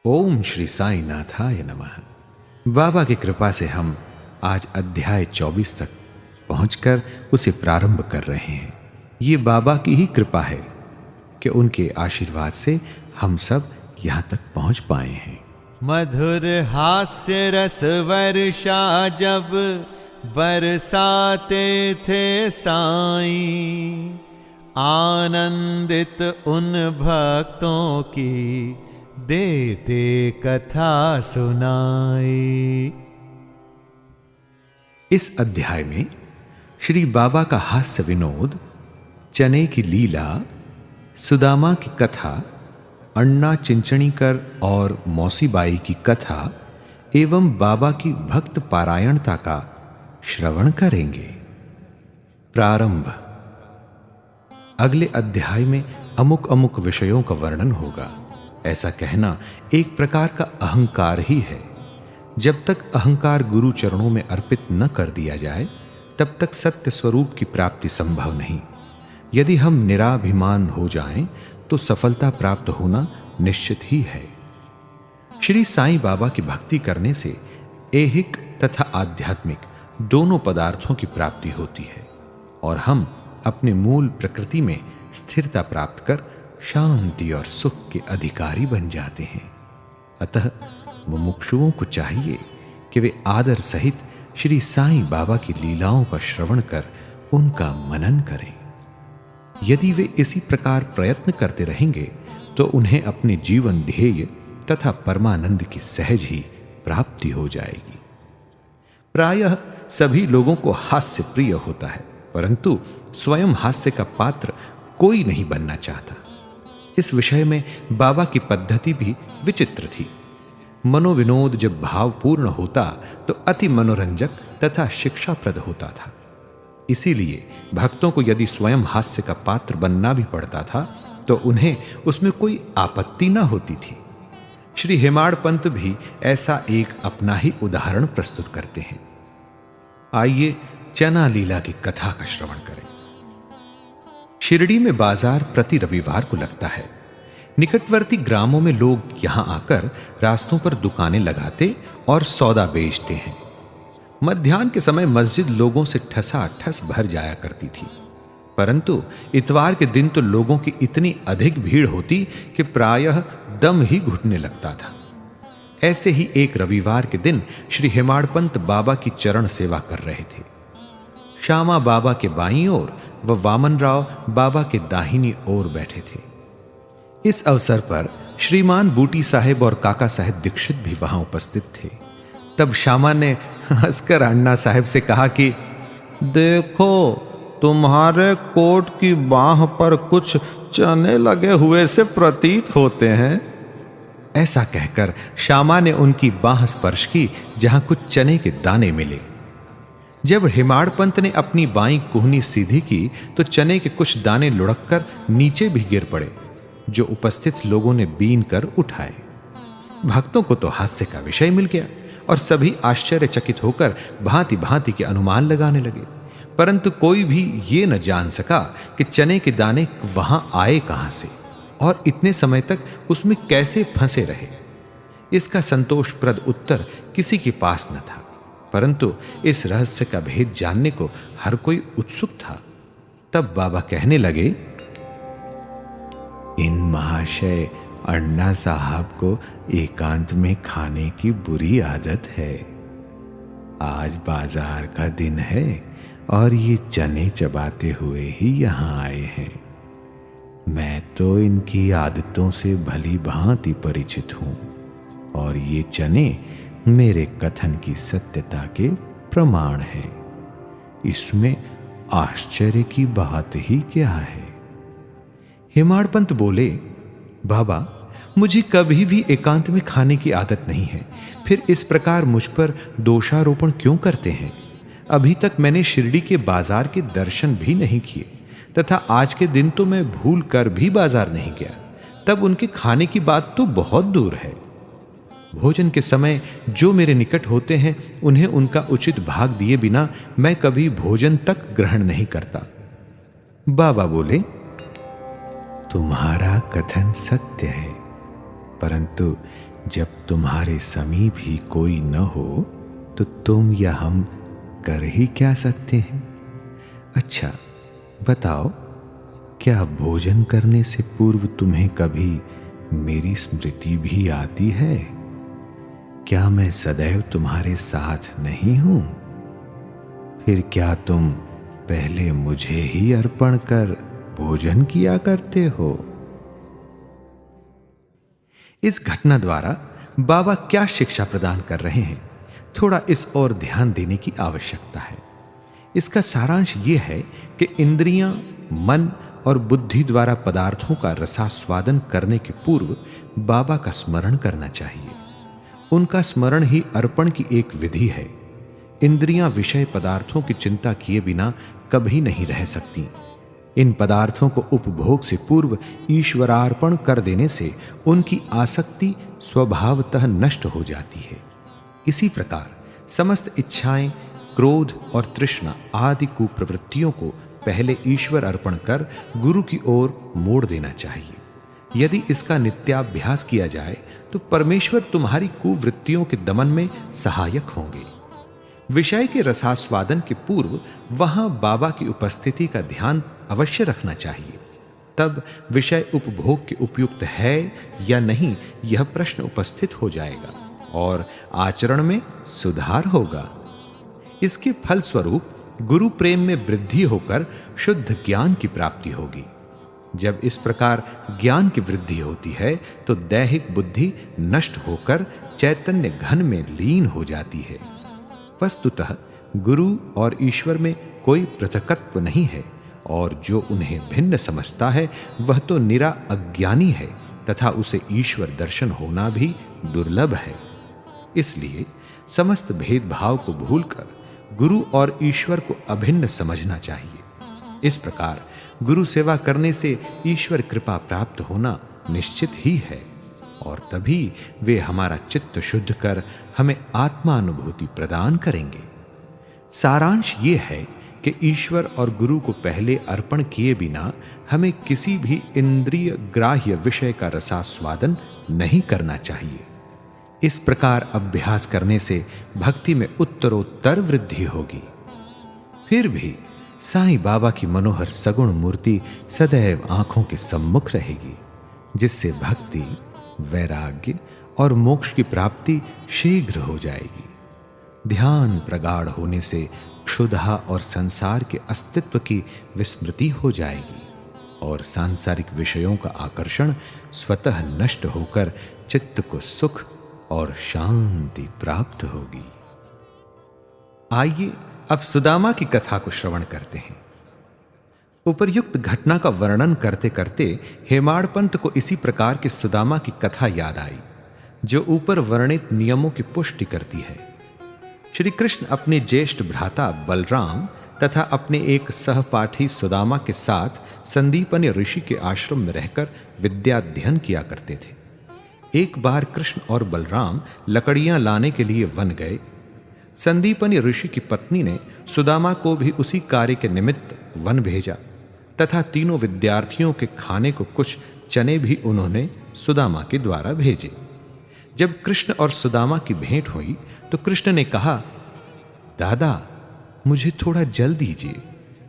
ओम श्री साई नाथाय नमः। बाबा की कृपा से हम आज अध्याय 24 तक पहुंचकर उसे प्रारंभ कर रहे हैं। ये बाबा की ही कृपा है कि उनके आशीर्वाद से हम सब यहां तक पहुंच पाए हैं। मधुर हास्य रस वर्षा जब बरसाते थे साईं, आनंदित उन भक्तों की देते कथा सुनाई। इस अध्याय में श्री बाबा का हास्य विनोद, चने की लीला, सुदामा की कथा, अन्ना चिंचणीकर और मौसीबाई की कथा एवं बाबा की भक्त पारायणता का श्रवण करेंगे। प्रारंभ। अगले अध्याय में अमुक अमुक विषयों का वर्णन होगा। ऐसा कहना एक प्रकार का अहंकार ही है। जब तक अहंकार गुरु चरणों में अर्पित न कर दिया जाए तब तक सत्य स्वरूप की प्राप्ति संभव नहीं। यदि हम निराभिमान हो जाएं तो सफलता प्राप्त होना निश्चित ही है। श्री साईं बाबा की भक्ति करने से ऐहिक तथा आध्यात्मिक दोनों पदार्थों की प्राप्ति होती है और हम अपने मूल प्रकृति में स्थिरता प्राप्त कर शांति और सुख के अधिकारी बन जाते हैं। अतः मुमुक्षुओं को चाहिए कि वे आदर सहित श्री साईं बाबा की लीलाओं का श्रवण कर उनका मनन करें। यदि वे इसी प्रकार प्रयत्न करते रहेंगे तो उन्हें अपने जीवन ध्येय तथा परमानंद की सहज ही प्राप्ति हो जाएगी। प्रायः सभी लोगों को हास्य प्रिय होता है, परंतु स्वयं हास्य का पात्र कोई नहीं बनना चाहता। इस विषय में बाबा की पद्धति भी विचित्र थी। मनोविनोद जब भावपूर्ण होता तो अति मनोरंजक तथा शिक्षाप्रद होता था। इसीलिए भक्तों को यदि स्वयं हास्य का पात्र बनना भी पड़ता था तो उन्हें उसमें कोई आपत्ति न होती थी। श्री हेमाड़ पंत भी ऐसा एक अपना ही उदाहरण प्रस्तुत करते हैं। आइए चना लीला की कथा का श्रवण करें। शिरडी में बाजार प्रति रविवार को लगता है। निकटवर्ती ग्रामों में लोग यहां आकर रास्तों पर दुकानें लगाते और सौदा बेचते हैं। मध्याह्न के समय मस्जिद लोगों से ठसाठस भर जाया करती थी, परंतु इतवार के दिन तो लोगों की इतनी अधिक भीड़ होती कि प्रायः दम ही घुटने लगता था। ऐसे ही एक रविवार के दिन श्री हेमाड़ पंत बाबा की चरण सेवा कर रहे थे। श्यामा बाबा के बाईं ओर व वामन राव बाबा के दाहिनी ओर बैठे थे। इस अवसर पर श्रीमान बूटी साहेब और काका साहेब दीक्षित भी वहां उपस्थित थे। तब श्यामा ने हंसकर अन्ना साहेब से कहा कि देखो, तुम्हारे कोट की बाह पर कुछ चने लगे हुए से प्रतीत होते हैं। ऐसा कहकर श्यामा ने उनकी बाह स्पर्श की जहां कुछ चने के दाने मिले। जब हेमाड़ पंत ने अपनी बाईं कुहनी सीधी की तो चने के कुछ दाने लुढ़ककर नीचे भी गिर पड़े, जो उपस्थित लोगों ने बीन कर उठाए। भक्तों को तो हास्य का विषय मिल गया और सभी आश्चर्यचकित होकर भांति भांति के अनुमान लगाने लगे, परंतु कोई भी ये न जान सका कि चने के दाने वहां आए कहां से और इतने समय तक उसमें कैसे फंसे रहे। इसका संतोषप्रद उत्तर किसी के पास न था, परंतु इस रहस्य का भेद जानने को हर कोई उत्सुक था। तब बाबा कहने लगे, इन महाशय अन्ना साहब को एकांत में खाने की बुरी आदत है। आज बाजार का दिन है और ये चने चबाते हुए ही यहां आए हैं। मैं तो इनकी आदतों से भली भांति परिचित हूं और ये चने मेरे कथन की सत्यता के प्रमाण है। इसमें आश्चर्य की बात ही क्या है। हेमाड़ पंत बोले, बाबा, मुझे कभी भी एकांत में खाने की आदत नहीं है, फिर इस प्रकार मुझ पर दोषारोपण क्यों करते हैं। अभी तक मैंने शिरडी के बाजार के दर्शन भी नहीं किए तथा आज के दिन तो मैं भूल कर भी बाजार नहीं गया। तब उनके खाने की बात तो बहुत दूर है। भोजन के समय जो मेरे निकट होते हैं उन्हें उनका उचित भाग दिए बिना मैं कभी भोजन तक ग्रहण नहीं करता। बाबा बोले, तुम्हारा कथन सत्य है, परंतु जब तुम्हारे समीप ही कोई न हो तो तुम या हम कर ही क्या सकते हैं? अच्छा बताओ, क्या भोजन करने से पूर्व तुम्हें कभी मेरी स्मृति भी आती है? क्या मैं सदैव तुम्हारे साथ नहीं हूं? फिर क्या तुम पहले मुझे ही अर्पण कर भोजन किया करते हो? इस घटना द्वारा बाबा क्या शिक्षा प्रदान कर रहे हैं, थोड़ा इस ओर ध्यान देने की आवश्यकता है। इसका सारांश यह है कि इंद्रियां, मन और बुद्धि द्वारा पदार्थों का रसास्वादन करने के पूर्व बाबा का स्मरण करना चाहिए। उनका स्मरण ही अर्पण की एक विधि है। इंद्रियां विषय पदार्थों की चिंता किए बिना कभी नहीं रह सकती। इन पदार्थों को उपभोग से पूर्व ईश्वरार्पण कर देने से उनकी आसक्ति स्वभावतः नष्ट हो जाती है। इसी प्रकार समस्त इच्छाएं, क्रोध और तृष्णा आदि कुप्रवृत्तियों को पहले ईश्वर अर्पण कर गुरु की ओर मोड़ देना चाहिए। यदि इसका नित्याभ्यास किया जाए तो परमेश्वर तुम्हारी कुवृत्तियों के दमन में सहायक होंगे। विषय के रसास्वादन के पूर्व वहां बाबा की उपस्थिति का ध्यान अवश्य रखना चाहिए। तब विषय उपभोग के उपयुक्त है या नहीं, यह प्रश्न उपस्थित हो जाएगा और आचरण में सुधार होगा। इसके फलस्वरूप गुरु प्रेम में वृद्धि होकर शुद्ध ज्ञान की प्राप्ति होगी। जब इस प्रकार ज्ञान की वृद्धि होती है तो दैहिक बुद्धि नष्ट होकर चैतन्य घन में लीन हो जाती है। वस्तुतः गुरु और ईश्वर में कोई पृथकत्व नहीं है और जो उन्हें भिन्न समझता है वह तो निरा अज्ञानी है तथा उसे ईश्वर दर्शन होना भी दुर्लभ है। इसलिए समस्त भेदभाव को भूलकर गुरु और ईश्वर को अभिन्न समझना चाहिए। इस प्रकार गुरु सेवा करने से ईश्वर कृपा प्राप्त होना निश्चित ही है और तभी वे हमारा चित्त शुद्ध कर हमें आत्मानुभूति प्रदान करेंगे। सारांश ये है कि ईश्वर और गुरु को पहले अर्पण किए बिना हमें किसी भी इंद्रिय ग्राह्य विषय का रसास्वादन नहीं करना चाहिए। इस प्रकार अभ्यास करने से भक्ति में उत्तरोत्तर वृद्धि होगी। फिर भी साईं बाबा की मनोहर सगुण मूर्ति सदैव आंखों के सम्मुख रहेगी, जिससे भक्ति, वैराग्य और मोक्ष की प्राप्ति शीघ्र हो जाएगी। ध्यान प्रगाढ़ होने से क्षुधा और संसार के अस्तित्व की विस्मृति हो जाएगी और सांसारिक विषयों का आकर्षण स्वतः नष्ट होकर चित्त को सुख और शांति प्राप्त होगी। आइए अब सुदामा की कथा को श्रवण करते हैं। उपर्युक्त घटना का वर्णन करते करते हेमाड़ पंत को इसी प्रकार की सुदामा की कथा याद आई, जो ऊपर वर्णित नियमों की पुष्टि करती है। श्री कृष्ण अपने ज्येष्ठ भ्राता बलराम तथा अपने एक सहपाठी सुदामा के साथ संदीपनी ऋषि के आश्रम में रहकर विद्याध्ययन किया करते थे। एक बार कृष्ण और बलराम लकड़ियां लाने के लिए वन गए। संदीपनी ऋषि की पत्नी ने सुदामा को भी उसी कार्य के निमित्त वन भेजा तथा तीनों विद्यार्थियों के खाने को कुछ चने भी उन्होंने सुदामा के द्वारा भेजे। जब कृष्ण और सुदामा की भेंट हुई तो कृष्ण ने कहा, दादा मुझे थोड़ा जल दीजिए,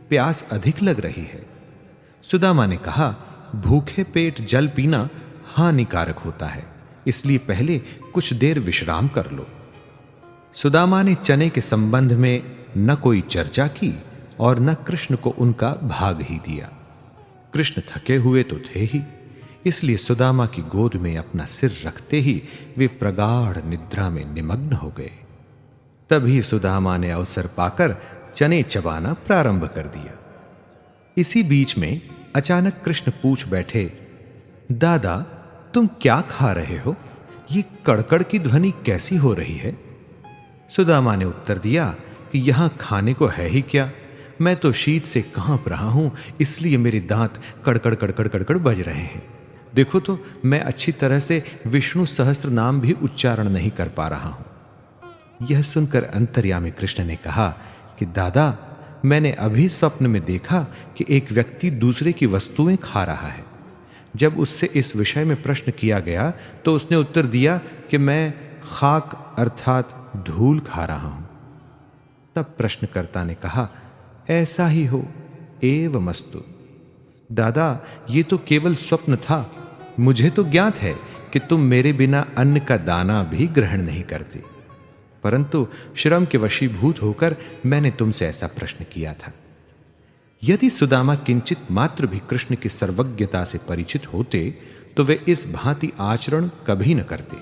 प्यास अधिक लग रही है। सुदामा ने कहा, भूखे पेट जल पीना हानिकारक होता है, इसलिए पहले कुछ देर विश्राम कर लो। सुदामा ने चने के संबंध में न कोई चर्चा की और न कृष्ण को उनका भाग ही दिया। कृष्ण थके हुए तो थे ही, इसलिए सुदामा की गोद में अपना सिर रखते ही वे प्रगाढ़ निद्रा में निमग्न हो गए। तभी सुदामा ने अवसर पाकर चने चबाना प्रारंभ कर दिया। इसी बीच में अचानक कृष्ण पूछ बैठे, दादा तुम क्या खा रहे हो? ये कड़कड़ की ध्वनि कैसी हो रही है? सुदामा ने उत्तर दिया कि यहां खाने को है ही क्या, मैं तो शीत से कांप रहा हूं, इसलिए मेरे दांत कड़कड़ कड़कड़ कड़कड़ बज रहे हैं। देखो तो मैं अच्छी तरह से विष्णु सहस्त्र नाम भी उच्चारण नहीं कर पा रहा हूं। यह सुनकर अंतर्यामी कृष्ण ने कहा कि दादा मैंने अभी स्वप्न में देखा कि एक व्यक्ति दूसरे की वस्तुएं खा रहा है। जब उससे इस विषय में प्रश्न किया गया तो उसने उत्तर दिया कि मैं खाक अर्थात धूल खा रहा हूं। तब प्रश्नकर्ता ने कहा, ऐसा ही हो एवमस्तु। दादा, ये तो केवल स्वप्न था। मुझे तो ज्ञात है कि तुम मेरे बिना अन्न का दाना भी ग्रहण नहीं करते, परंतु श्रम के वशीभूत होकर मैंने तुमसे ऐसा प्रश्न किया था। यदि सुदामा किंचित मात्र भी कृष्ण की सर्वज्ञता से परिचित होते तो वे इस भांति आचरण कभी न करते।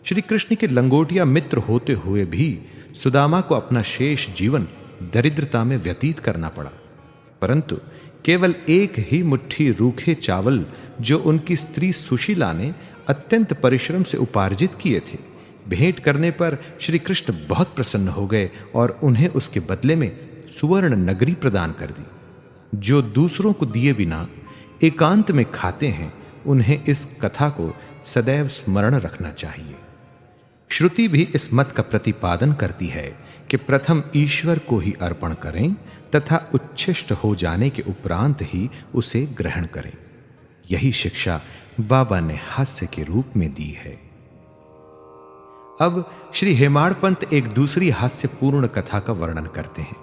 श्री कृष्ण के लंगोटिया मित्र होते हुए भी सुदामा को अपना शेष जीवन दरिद्रता में व्यतीत करना पड़ा, परंतु केवल एक ही मुट्ठी रूखे चावल जो उनकी स्त्री सुशीला ने अत्यंत परिश्रम से उपार्जित किए थे, भेंट करने पर श्री कृष्ण बहुत प्रसन्न हो गए और उन्हें उसके बदले में सुवर्ण नगरी प्रदान कर दी। जो दूसरों को दिए बिना एकांत में खाते हैं, उन्हें इस कथा को सदैव स्मरण रखना चाहिए। श्रुति भी इस मत का प्रतिपादन करती है कि प्रथम ईश्वर को ही अर्पण करें तथा उच्छिष्ट हो जाने के उपरांत ही उसे ग्रहण करें। यही शिक्षा बाबा ने हास्य के रूप में दी है। अब श्री हेमाड़ पंत एक दूसरी हास्यपूर्ण कथा का वर्णन करते हैं,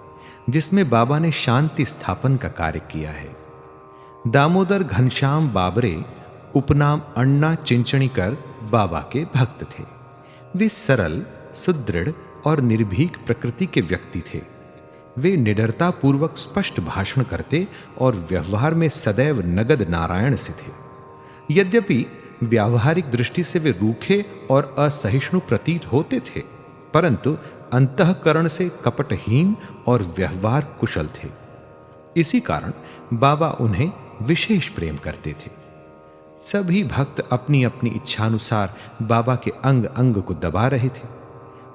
जिसमें बाबा ने शांति स्थापन का कार्य किया है। दामोदर घनश्याम बाबरे उपनाम अण्णा चिंचणीकर बाबा के भक्त थे। वे सरल, सुदृढ़ और निर्भीक प्रकृति के व्यक्ति थे। वे निडरता पूर्वक स्पष्ट भाषण करते और व्यवहार में सदैव नगद नारायण से थे। यद्यपि व्यावहारिक दृष्टि से वे रूखे और असहिष्णु प्रतीत होते थे, परंतु अंतःकरण से कपटहीन और व्यवहार कुशल थे। इसी कारण बाबा उन्हें विशेष प्रेम करते थे। सभी भक्त अपनी अपनी इच्छानुसार बाबा के अंग अंग को दबा रहे थे।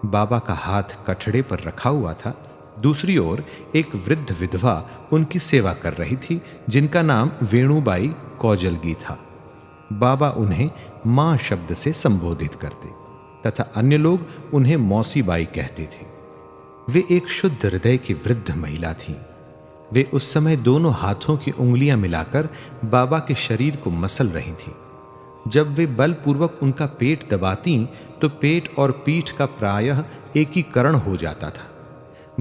बाबा का हाथ कठड़े पर रखा हुआ था। दूसरी ओर एक वृद्ध विधवा उनकी सेवा कर रही थी, जिनका नाम वेणुबाई कौजलगी था। बाबा उन्हें मां शब्द से संबोधित करते तथा अन्य लोग उन्हें मौसी बाई कहते थे। वे एक शुद्ध हृदय की वृद्ध महिला थीं। वे उस समय दोनों हाथों की उंगलियां मिलाकर बाबा के शरीर को मसल रही थीं। जब वे बलपूर्वक उनका पेट दबाती तो पेट और पीठ का प्रायः एकीकरण हो जाता था।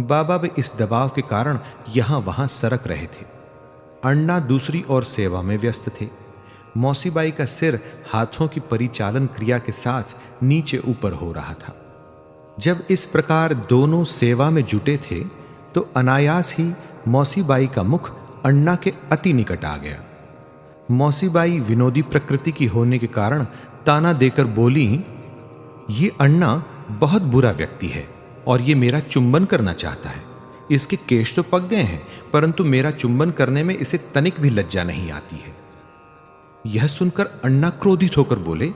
बाबा भी इस दबाव के कारण यहां वहां सरक रहे थे। अण्णा दूसरी ओर सेवा में व्यस्त थे। मौसीबाई का सिर हाथों की परिचालन क्रिया के साथ नीचे ऊपर हो रहा था। जब इस प्रकार दोनों सेवा में जुटे थे तो अनायास ही मौसीबाई का मुख अण्णा के अति निकट आ गया। मौसीबाई विनोदी प्रकृति की होने के कारण ताना देकर बोली, ये अण्णा बहुत बुरा व्यक्ति है और ये मेरा चुंबन करना चाहता है। इसके केश तो पक गए हैं, परंतु मेरा चुंबन करने में इसे तनिक भी लज्जा नहीं आती है। यह सुनकर अण्णा क्रोधित होकर बोले,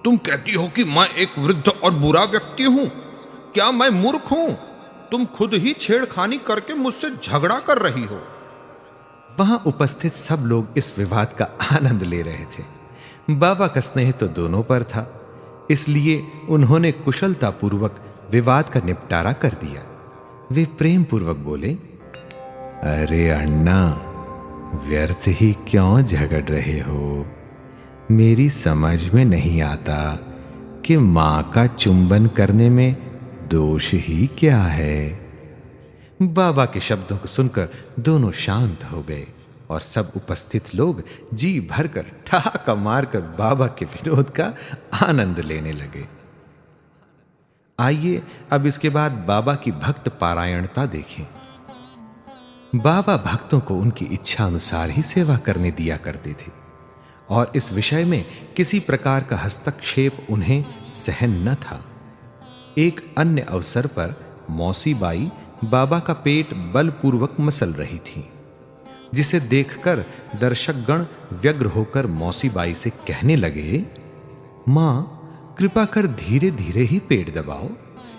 तुम कहती हो कि मैं एक वृद्ध और बुरा व्यक्ति हूं? क्या मैं मूर्ख हूं? तुम खुद ही छेड़खानी करके मुझसे झगड़ा कर रही हो। वहां उपस्थित सब लोग इस विवाद का आनंद ले रहे थे। बाबा का स्नेह तो दोनों पर था, इसलिए उन्होंने कुशलता पूर्वक विवाद का निपटारा कर दिया। वे प्रेम पूर्वक बोले, अरे अण्णा, व्यर्थ ही क्यों झगड़ रहे हो? मेरी समझ में नहीं आता कि मां का चुंबन करने में दोष ही क्या है। बाबा के शब्दों को सुनकर दोनों शांत हो गए और सब उपस्थित लोग जी भरकर ठहाका मारकर बाबा के विनोद का आनंद लेने लगे। आइए अब इसके बाद बाबा की भक्त पारायणता देखें। बाबा भक्तों को उनकी इच्छा अनुसार ही सेवा करने दिया करते थे और इस विषय में किसी प्रकार का हस्तक्षेप उन्हें सहन न था। एक अन्य अवसर पर मौसी बाई बाबा का पेट बलपूर्वक मसल रही थी, जिसे देखकर दर्शकगण व्यग्र होकर मौसी बाई से कहने लगे, मां, कृपा कर धीरे धीरे ही पेट दबाओ।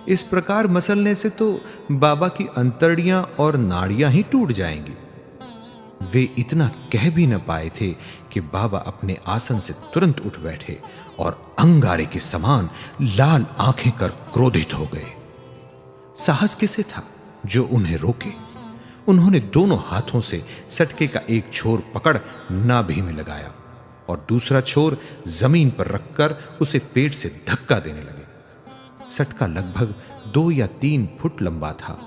इस प्रकार मसलने से तो बाबा की अंतड़ियां और नाड़ियां ही टूट जाएंगी। वे इतना कह भी न पाए थे कि बाबा अपने आसन से तुरंत उठ बैठे और अंगारे के समान लाल आंखें कर क्रोधित हो गए। साहस किसे था जो उन्हें रोके? उन्होंने दोनों हाथों से सटके का एक छोर पकड़ नाभि में लगाया और दूसरा छोर जमीन पर रखकर उसे पेट से धक्का देने लगे। सटका लगभग 2 या 3 फुट लंबा था।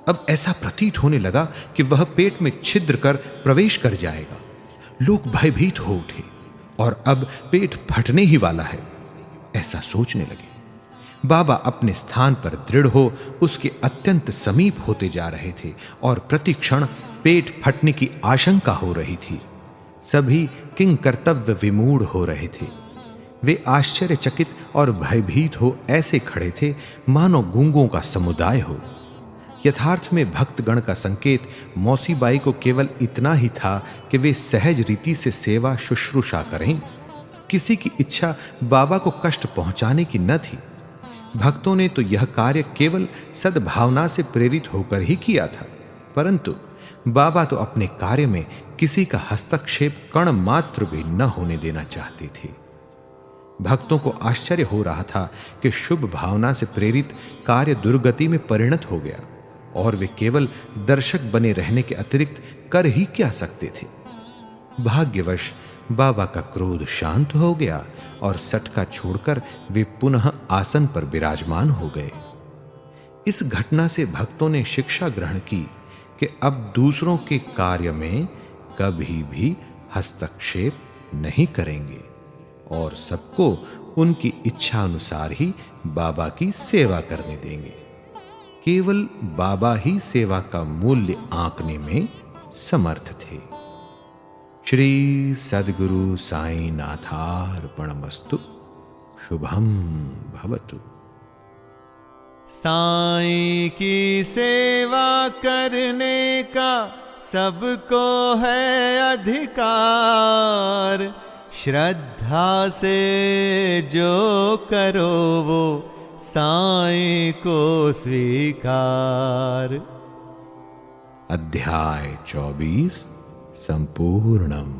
अब ऐसा प्रतीत होने लगा कि वह पेट में छिद्र कर प्रवेश कर जाएगा। लोग भयभीत हो उठे और अब पेट फटने ही वाला है, ऐसा सोचने लगे। बाबा अपने स्थान पर दृढ़ हो उसके अत्यंत समीप होते जा रहे थे और प्रति क्षण पेट फटने की आशंका हो रही थी। सभी किंग कर्तव्य विमूढ़ हो रहे थे। वे आश्चर्यचकित और भयभीत हो ऐसे खड़े थे मानो गूंगों का समुदाय हो। यथार्थ में भक्तगण का संकेत मौसी बाई को केवल इतना ही था कि वे सहज रीति से सेवा शुश्रूषा करें। किसी की इच्छा बाबा को कष्ट पहुंचाने की न थी। भक्तों ने तो यह कार्य केवल सद्भावना से प्रेरित होकर ही किया था, परंतु बाबा तो अपने कार्य में किसी का हस्तक्षेप कण मात्र भी न होने देना चाहते थे। भक्तों को आश्चर्य हो रहा था कि शुभ भावना से प्रेरित कार्य दुर्गति में परिणत हो गया और वे केवल दर्शक बने रहने के अतिरिक्त कर ही क्या सकते थे। भाग्यवश बाबा का क्रोध शांत हो गया और सटका छोड़कर वे पुनः आसन पर विराजमान हो गए। इस घटना से भक्तों ने शिक्षा ग्रहण की कि अब दूसरों के कार्य में कभी भी हस्तक्षेप नहीं करेंगे और सबको उनकी इच्छा अनुसार ही बाबा की सेवा करने देंगे। केवल बाबा ही सेवा का मूल्य आंकने में समर्थ थे। श्री सद्गुरु साई नाथार्पणमस्तु। शुभम भवतु। साईं की सेवा करने का सबको है अधिकार। श्रद्धा से जो करो वो साईं को स्वीकार। अध्याय 24 संपूर्णम।